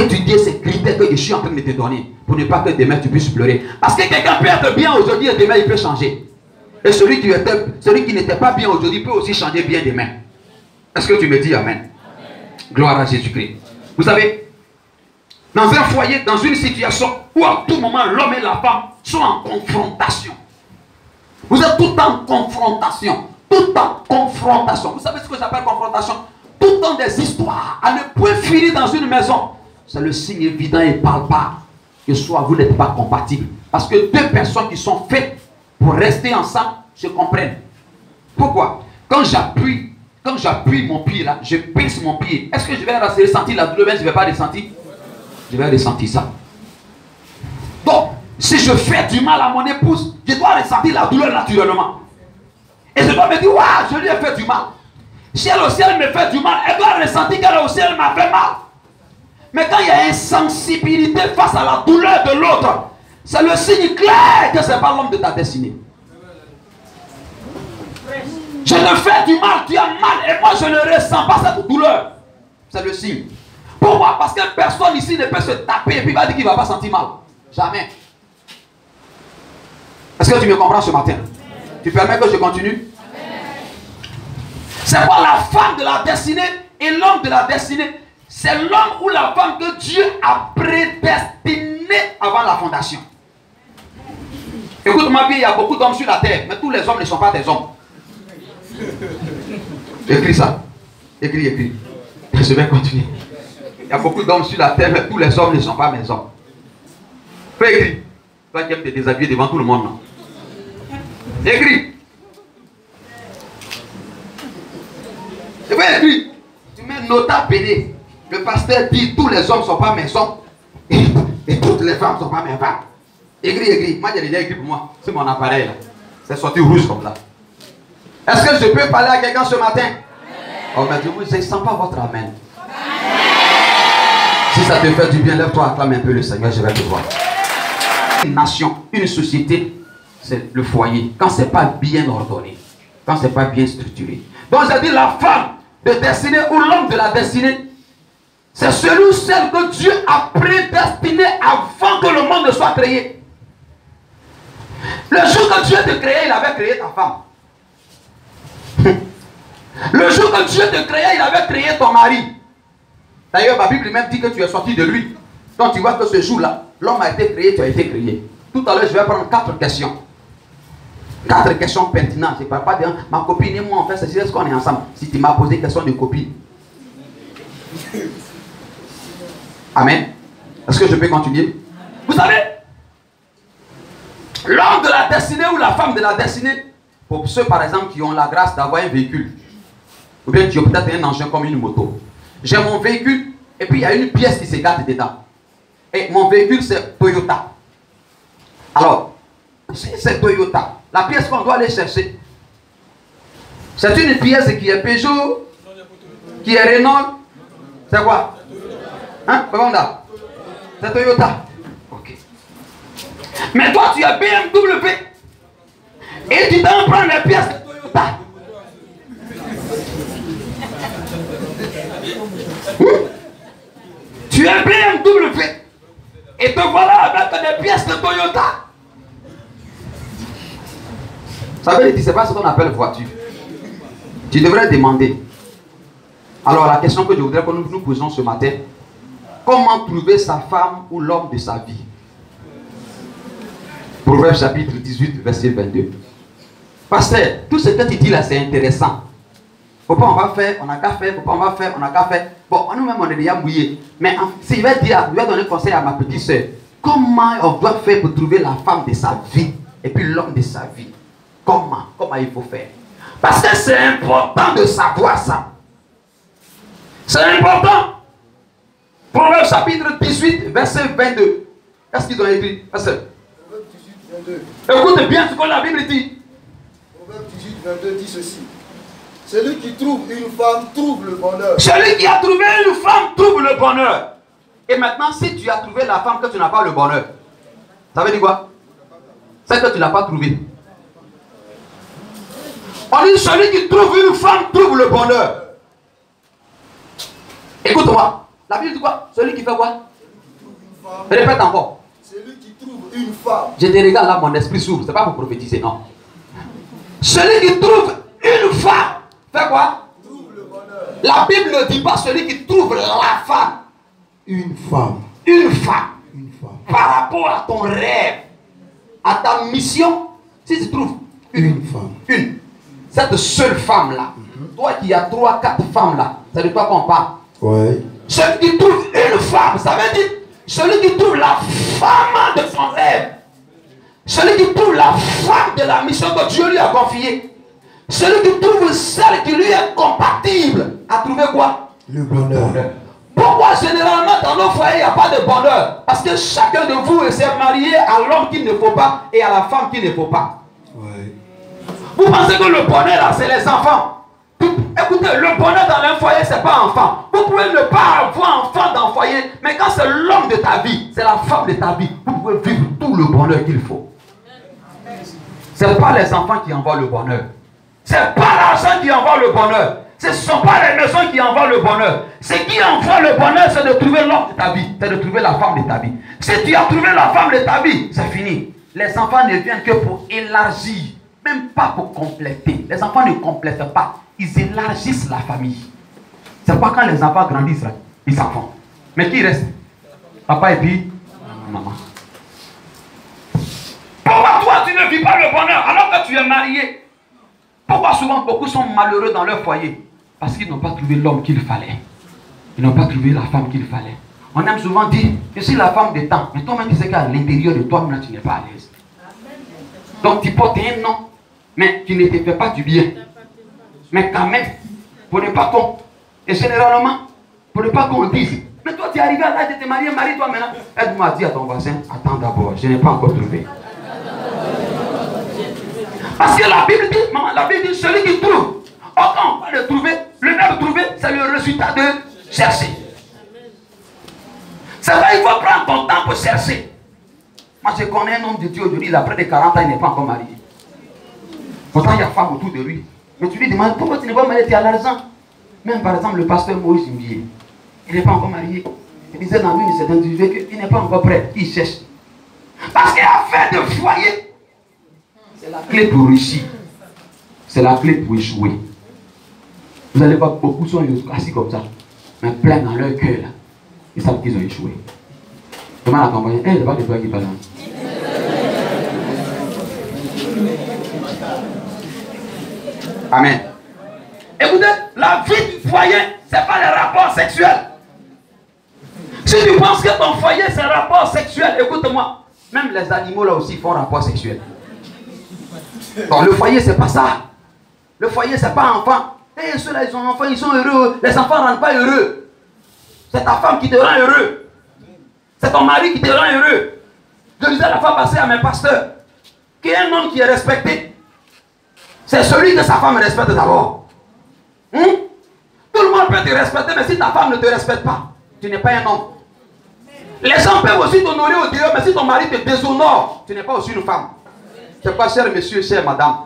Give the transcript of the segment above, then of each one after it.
étudier ces critères que je suis en train de te donner pour ne pas que demain tu puisses pleurer. Parce que quelqu'un peut être bien aujourd'hui et demain il peut changer. Et celui qui n'était pas bien aujourd'hui peut aussi changer bien demain. Est-ce que tu me dis amen? Amen. Gloire à Jésus-Christ. Vous savez, dans un foyer, dans une situation où à tout moment l'homme et la femme sont en confrontation. Vous êtes tout en confrontation. Tout en confrontation. Vous savez ce que j'appelle confrontation? Tout le temps des histoires à ne point finir dans une maison. C'est le signe évident et palpable que soit vous n'êtes pas compatibles. Parce que deux personnes qui sont faites pour rester ensemble se comprennent. Pourquoi? Quand j'appuie mon pied là, je pince mon pied. Est-ce que je vais ressentir la douleur? Je ne vais pas ressentir. Je vais ressentir ça. Donc, si je fais du mal à mon épouse, je dois ressentir la douleur naturellement. Et je dois me dire, waouh, je lui ai fait du mal. Si elle aussi elle me fait du mal, elle doit ressentir qu'elle aussi elle m'a fait mal. Mais quand il y a insensibilité face à la douleur de l'autre, c'est le signe clair que ce n'est pas l'homme de ta destinée. Je te fais du mal, tu as mal, et moi je ne ressens pas cette douleur. C'est le signe. Pourquoi? Parce que personne ici ne peut se taper et puis va dire qu'il ne va pas sentir mal. Jamais. Est-ce que tu me comprends ce matin? Tu permets que je continue? C'est pas la femme de la destinée et l'homme de la destinée. C'est l'homme ou la femme que Dieu a prédestiné avant la fondation. Écoute-moi bien, il y a beaucoup d'hommes sur la terre, mais tous les hommes ne sont pas des hommes. Écris ça. Écris. Je vais continuer. Il y a beaucoup d'hommes sur la terre, mais tous les hommes ne sont pas mes hommes. Fais écrire. Toi qui aimes te déshabiller devant tout le monde, non? Écris. Je vais écrire. Tu mets nota bene. Le pasteur dit tous les hommes ne sont pas mes hommes et toutes les femmes ne sont pas mes femmes. Écris. Moi j'ai déjà écrit pour moi. C'est mon appareil là. C'est sorti rouge comme ça. Est-ce que je peux parler à quelqu'un ce matin? Oh mais je ne sens pas votre amen. Si ça te fait du bien, lève-toi, acclame un peu le Seigneur, je vais te voir. Une nation, une société, c'est le foyer. Quand ce n'est pas bien ordonné, quand ce n'est pas bien structuré. Donc j'ai dit la femme de destinée ou l'homme de la destinée, c'est celui ou celle que Dieu a prédestiné avant que le monde ne soit créé. Le jour que Dieu te créait, il avait créé ta femme. Le jour que Dieu te créait, il avait créé ton mari. D'ailleurs, la Bible même dit que tu es sorti de lui. Donc tu vois que ce jour-là, l'homme a été créé, tu as été créé. Tout à l'heure, je vais prendre 4 questions. 4 questions pertinentes. Je ne parle pas de ma copine et moi, en fait, c'est est-ce qu'on est ensemble. Si tu m'as posé question de copine. Amen. Est-ce que je peux continuer? Vous savez, l'homme de la destinée ou la femme de la destinée, pour ceux par exemple qui ont la grâce d'avoir un véhicule, ou bien qui ont peut-être un engin comme une moto. J'ai mon véhicule et puis il y a une pièce qui se gâte dedans. Et mon véhicule c'est Toyota. Alors, si c'est Toyota, la pièce qu'on doit aller chercher, c'est une pièce qui est Peugeot, qui est Renault. C'est quoi? Hein? C'est Toyota. Ok. Mais toi tu as BMW et tu t'en prends les pièces de Toyota. Tu es BMW et te voilà avec des pièces de Toyota. Ça veut dire que ce n'est pas ce qu'on appelle voiture. Tu devrais demander. Alors la question que je voudrais que nous nous posons ce matin, comment trouver sa femme ou l'homme de sa vie? Proverbe chapitre 18 verset 22. Pasteur, tout ce que tu dis là c'est intéressant. Faut pas on va faire, on n'a qu'à faire, faut pas on va faire, on n'a qu'à faire. Bon, nous-mêmes on est déjà mouillés. Mais s'il va dire, je vais donner conseil à ma petite soeur. Comment on doit faire pour trouver la femme de sa vie et puis l'homme de sa vie? Comment il faut faire? Parce que c'est important de savoir ça. C'est important. Proverbe chapitre 18 verset 22. Qu'est-ce qu'ils ont écrit? Proverbe 18, 22. Écoute bien ce que la Bible dit. Proverbe 18, 22 dit ceci. Celui qui trouve une femme trouve le bonheur. Celui qui a trouvé une femme trouve le bonheur. Et maintenant, si tu as trouvé la femme que tu n'as pas le bonheur, ça veut dire quoi? C'est que tu ne l'as pas trouvé. On dit celui qui trouve une femme trouve le bonheur. Écoute-moi. La Bible dit quoi? Celui qui fait quoi? Répète encore. Celui qui trouve une femme. Je te regarde là, mon esprit s'ouvre. C'est pas pour prophétiser, non. Celui qui trouve une femme, fait quoi? Trouve le bonheur. La Bible ne dit pas celui qui trouve la femme. Une femme. Une femme. Une femme. Par rapport à ton rêve, à ta mission, si tu trouves Une femme. une, cette seule femme-là, toi qui as 3, 4 femmes-là, c'est de toi qu'on parle. Ouais. Celui qui trouve une femme, ça veut dire celui qui trouve la femme de son rêve. Celui qui trouve la femme de la mission que Dieu lui a confiée. Celui qui trouve celle qui lui est compatible. A trouvé quoi? Le bonheur. Pourquoi généralement dans nos foyers il n'y a pas de bonheur? Parce que chacun de vous s'est marié à l'homme qu'il ne faut pas et à la femme qu'il ne faut pas. Ouais. Vous pensez que le bonheur là c'est les enfants? Écoutez, le bonheur dans un foyer c'est pas enfant. Vous pouvez ne pas avoir enfant dans le foyer, mais quand c'est l'homme de ta vie, c'est la femme de ta vie, vous pouvez vivre tout le bonheur qu'il faut. Ce n'est pas les enfants qui envoient le bonheur. Ce n'est pas l'argent qui envoie le bonheur. Ce ne sont pas les maisons qui envoient le bonheur. Ce qui envoie le bonheur, c'est de trouver l'homme de ta vie. C'est de trouver la femme de ta vie. Si tu as trouvé la femme de ta vie, c'est fini. Les enfants ne viennent que pour élargir, même pas pour compléter. Les enfants ne complètent pas. Ils élargissent la famille. C'est pas quand les enfants grandissent, là, ils s'en vont. Mais qui reste? Papa et puis maman. Pourquoi toi tu ne vis pas le bonheur alors que tu es marié? Pourquoi souvent beaucoup sont malheureux dans leur foyer? Parce qu'ils n'ont pas trouvé l'homme qu'il fallait. Ils n'ont pas trouvé la femme qu'il fallait. On aime souvent dire, je suis la femme de temps. Mais toi-même tu sais qu'à l'intérieur de toi-même tu n'es pas à l'aise. Donc tu portes un nom, mais tu ne te fais pas du bien. Mais quand même, pour ne pas qu'on, et généralement, pour ne pas qu'on dise, mais toi tu es arrivé à l'âge de te marier, marie-toi maintenant. Aide-moi à dire à ton voisin, attends d'abord, je n'ai pas encore trouvé. Parce que la Bible dit, maman, la Bible dit, celui qui trouve, quand on va le trouver, le verbe trouver, c'est le résultat de chercher. C'est vrai, il faut prendre ton temps pour chercher. Moi, je connais un homme de Dieu aujourd'hui, il a près de 40 ans, il n'est pas encore marié. Pourtant, il y a femme autour de lui. Mais tu lui demandes, pourquoi tu n'es pas marié, tu as l'argent? Même par exemple, le pasteur Moïse Mbié, il n'est pas encore marié. Il disait dans lui, c'est individu qu'il n'est pas encore prêt, il cherche. Parce qu'affaire de foyer, c'est la clé pour réussir. C'est la clé pour échouer. Vous allez voir, beaucoup sont assis comme ça, mais plein dans leur cœur là. Ils savent qu'ils ont échoué. Demande à ton voisin, c'est pas de toi qui parle. Amen. Écoutez, la vie du foyer, ce n'est pas les rapports sexuels. Si tu penses que ton foyer c'est un rapport sexuel, écoute-moi, même les animaux là aussi font rapport sexuel. Donc le foyer c'est pas ça. Le foyer c'est pas enfant. Et ceux-là ils ont enfants, ils sont heureux. Les enfants ne rendent pas heureux. C'est ta femme qui te rend heureux. C'est ton mari qui te rend heureux. Je disais la fois passée à mes pasteurs, qui est un homme qui est respecté, c'est celui que sa femme respecte d'abord. Tout le monde peut te respecter, mais si ta femme ne te respecte pas, tu n'es pas un homme. Les gens peuvent aussi t'honorer au dehors, mais si ton mari te déshonore, tu n'es pas aussi une femme. C'est pas, cher monsieur, chère madame,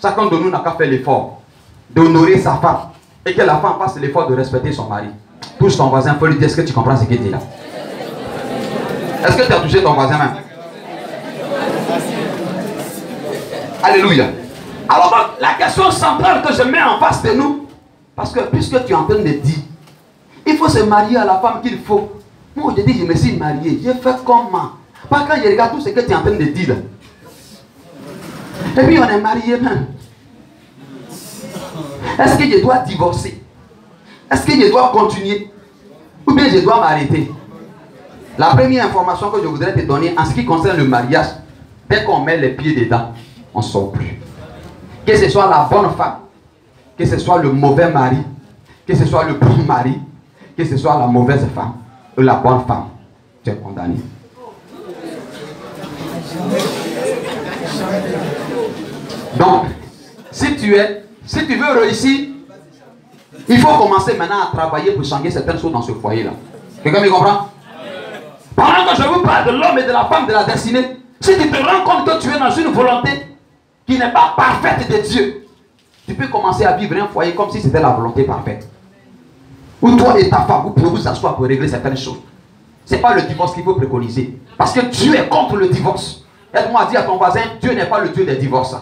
chacun de nous n'a qu'à faire l'effort d'honorer sa femme et que la femme fasse l'effort de respecter son mari. Touche ton voisin, il faut lui dire, est-ce que tu comprends ce qu'il dit là? Est-ce que tu as touché ton voisin même? Alléluia. Alors donc, la question centrale que je mets en face de nous, parce que puisque tu es en train de dire, il faut se marier à la femme qu'il faut. Moi je dis, je me suis marié, j'ai fait comment? Pas quand je regarde tout ce que tu es en train de dire là. Et puis on est marié même. Est-ce que je dois divorcer? Est-ce que je dois continuer? Ou bien je dois m'arrêter? La première information que je voudrais te donner en ce qui concerne le mariage, dès qu'on met les pieds dedans, on ne sort plus. Que ce soit la bonne femme, que ce soit le mauvais mari, que ce soit le bon mari, que ce soit la mauvaise femme ou la bonne femme, tu es condamné. Donc, si tu veux réussir, il faut commencer maintenant à travailler pour changer certaines choses dans ce foyer-là. Quelqu'un me comprend? Pendant que je vous parle de l'homme et de la femme de la destinée, si tu te rends compte que tu es dans une volonté qui n'est pas parfaite de Dieu, tu peux commencer à vivre un foyer comme si c'était la volonté parfaite. Où toi et ta femme, vous pouvez vous asseoir pour régler certaines choses. Ce n'est pas le divorce qu'il faut préconiser. Parce que Dieu est contre le divorce. Aide-moi à dire à ton voisin, Dieu n'est pas le Dieu des divorces.